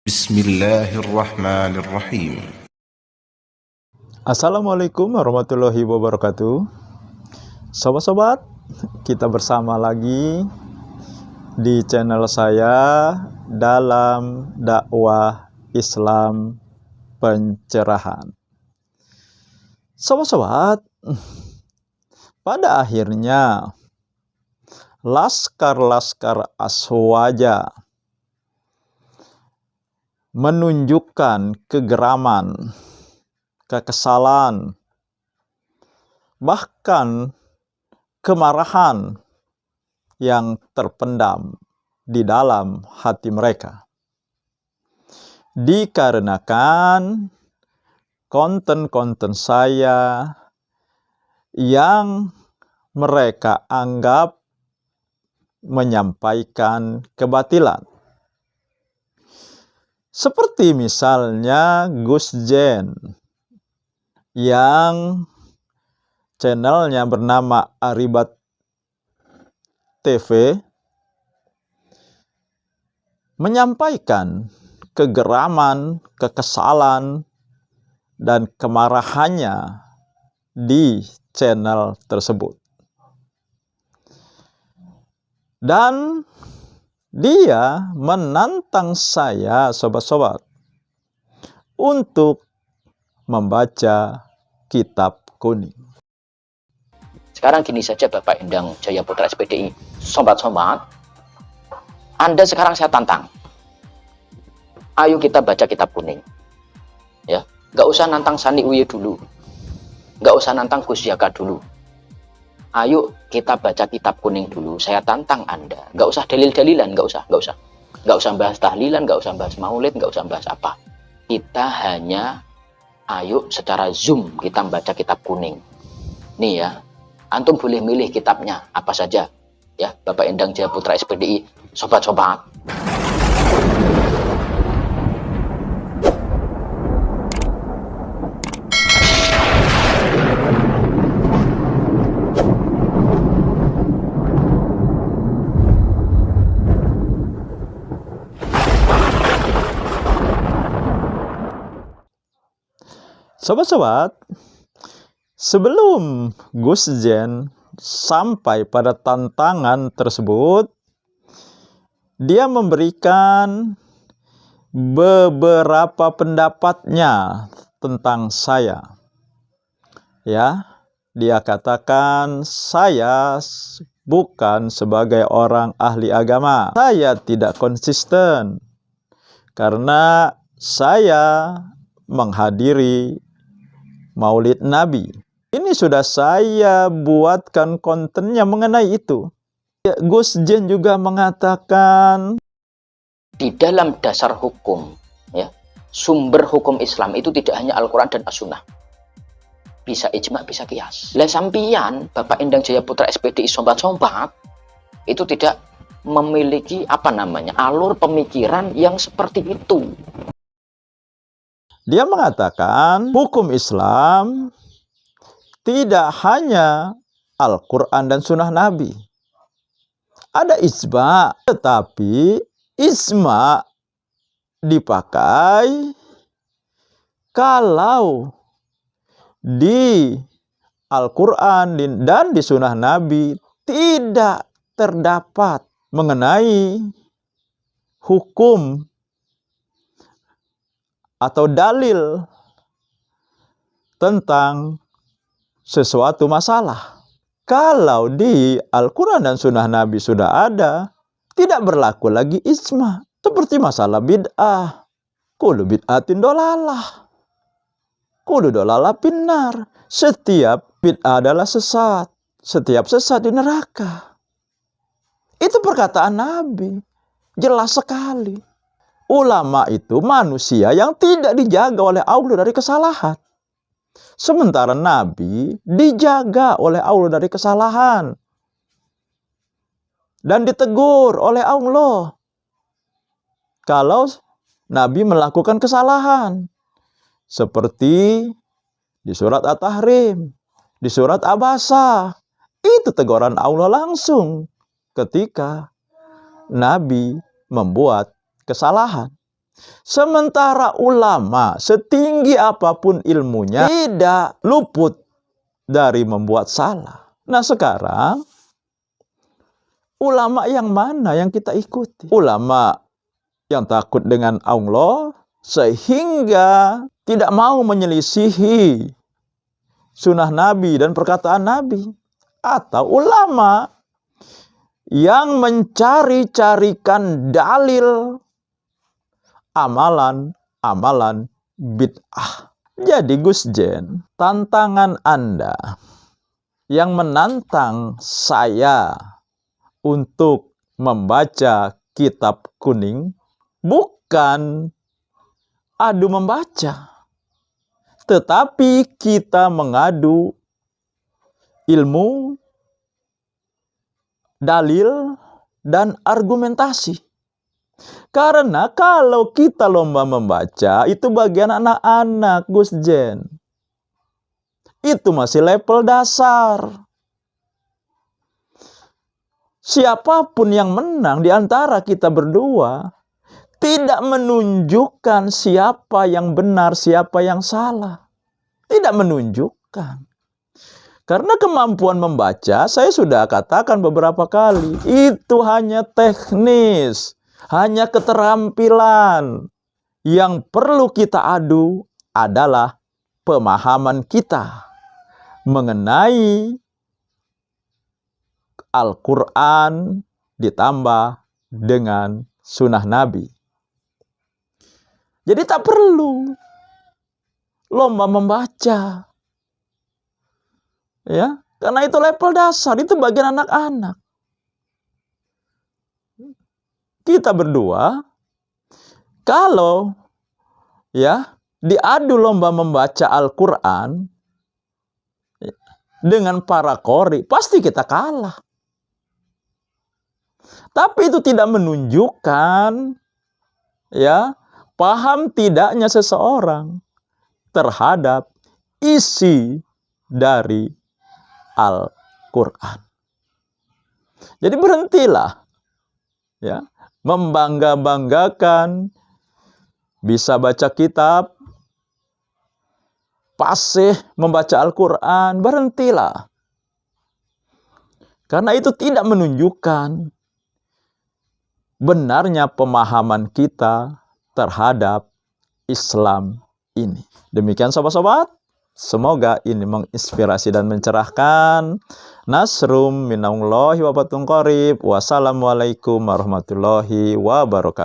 Bismillahirrahmanirrahim. Assalamualaikum warahmatullahi wabarakatuh. Sobat-sobat, kita bersama lagi di channel saya dalam dakwah Islam pencerahan. Sobat-sobat, pada akhirnya laskar-laskar Aswaja menunjukkan kegeraman, kekesalan, bahkan kemarahan yang terpendam di dalam hati mereka. Dikarenakan konten-konten saya yang mereka anggap menyampaikan kebatilan. Seperti misalnya Gus Jen yang channelnya bernama Aribat TV menyampaikan kegeraman, kekesalan, dan kemarahannya di channel tersebut. Dan dia menantang saya, sobat-sobat, untuk membaca kitab kuning. Sekarang gini saja Bapak Endang Jaya Putra SPDI, sobat-sobat, Anda sekarang saya tantang. Ayo kita baca kitab kuning. Ya, nggak usah nantang Sani Uye dulu. Nggak usah nantang Gus Yaka dulu. Ayo kita baca kitab kuning dulu. Saya tantang Anda. Nggak usah dalil-dalilan, nggak usah. Nggak usah bahas tahlilan, nggak usah bahas maulid, nggak usah bahas apa. Kita hanya, ayo secara Zoom kita baca kitab kuning. Nih ya, antum boleh milih kitabnya apa saja. Ya, Bapak Endang Jaya Putra SPDI, sobat-sobat. Sobat-sobat, sebelum Gus Jen sampai pada tantangan tersebut, dia memberikan beberapa pendapatnya tentang saya. Ya, dia katakan saya bukan sebagai orang ahli agama. Saya tidak konsisten karena saya menghadiri Maulid Nabi. Ini sudah saya buatkan kontennya mengenai itu. Gus Jen juga mengatakan Di dalam dasar hukum, ya, sumber hukum Islam itu tidak hanya Al-Quran dan As-Sunnah. Bisa ijma, bisa kias. Lah sampian, Bapak Endang Jaya Putra SPDI, sobat-sobat, itu tidak memiliki alur pemikiran yang seperti itu. Dia mengatakan hukum Islam tidak hanya Al-Quran dan Sunnah Nabi. Ada ijma, tetapi ijma dipakai kalau di Al-Quran dan di Sunnah Nabi tidak terdapat mengenai hukum atau dalil tentang sesuatu masalah. Kalau di Al-Quran dan Sunnah Nabi sudah ada, tidak berlaku lagi ijma. Seperti masalah bid'ah. Kullu bid'atin dolalah. Kullu dolalah finnar. Setiap bid'ah adalah sesat. Setiap sesat di neraka. Itu perkataan Nabi. Jelas sekali. Ulama itu manusia yang tidak dijaga oleh Allah dari kesalahan. Sementara Nabi dijaga oleh Allah dari kesalahan. Dan ditegur oleh Allah kalau Nabi melakukan kesalahan. Seperti di surat At-Tahrim, di surat Abasa. Itu teguran Allah langsung ketika Nabi membuat kesalahan. Sementara ulama, setinggi apapun ilmunya, tidak luput dari membuat salah. Nah sekarang, ulama yang mana yang kita ikuti? Ulama yang takut dengan Allah, sehingga tidak mau menyelisihi sunnah Nabi dan perkataan Nabi. Atau ulama yang mencari-carikan dalil amalan bid'ah. Jadi Gus Jen, tantangan Anda yang menantang saya untuk membaca kitab kuning bukan adu membaca, tetapi kita mengadu ilmu, dalil, dan argumentasi. Karena kalau kita lomba membaca, itu bagian anak-anak, Gus Jen. Itu masih level dasar. Siapapun yang menang di antara kita berdua tidak menunjukkan siapa yang benar, siapa yang salah. Tidak menunjukkan. Karena kemampuan membaca, saya sudah katakan beberapa kali, itu hanya teknis, hanya keterampilan. Yang perlu kita adu adalah pemahaman kita mengenai Al-Quran ditambah dengan sunnah Nabi. Jadi tak perlu lomba membaca. Ya, karena itu level dasar, itu bagian anak-anak. Kita berdua, kalau ya diadu lomba membaca Al-Quran dengan para qori, pasti kita kalah. Tapi itu tidak menunjukkan ya paham tidaknya seseorang terhadap isi dari Al-Quran. Jadi berhentilah ya membangga-banggakan bisa baca kitab, fasih membaca Al-Quran. Berhentilah. Karena itu tidak menunjukkan benarnya pemahaman kita terhadap Islam ini. Demikian sobat-sobat. Semoga ini menginspirasi dan mencerahkan. Nasrum minallahi wa fatun qarib. Wassalamualaikum warahmatullahi wabarakatuh.